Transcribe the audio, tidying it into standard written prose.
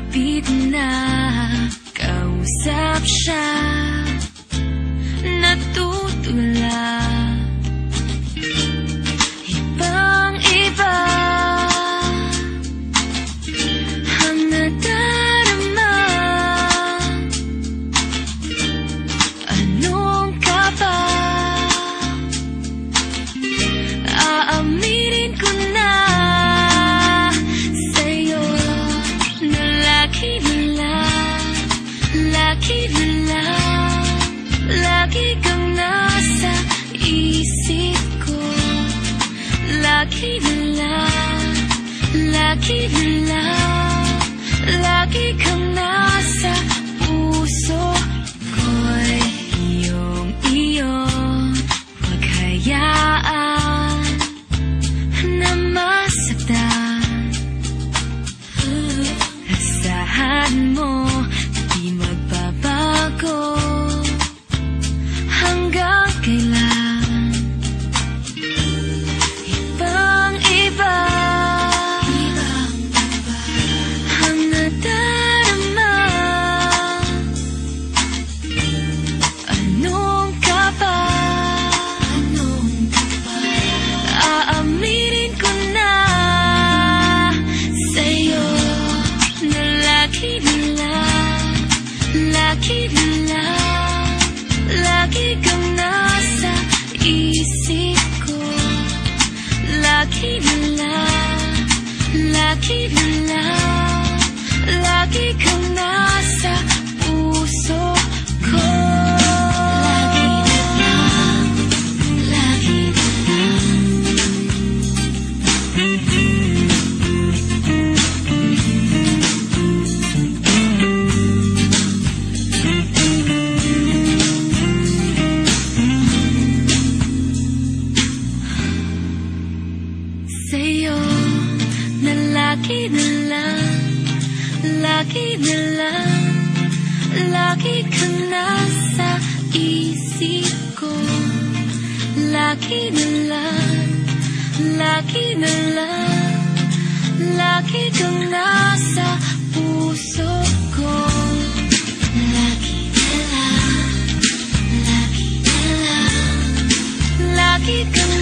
Malapit na kausap siya, natutulala. Ibang-iba ang nadarama. Anong ka ba? Aaminin ko na sa'yo na lagi na lang, lagi kang nasa isip ko. Lagi na lang, lagi kang nasa puso ko'y iyong huwag hayaan na masaktan. Asahan mo di magbabago hanggang kailan. Ibang-iba ang nadarama. Anong ka ba? Aaminin ko na sa'yo na lagi kang nasa isip ko. Lagi kang nasa puso ko. Sa'yo na lagi kang nasa isip ko. Lagi kang nasa puso ko. Lagi kang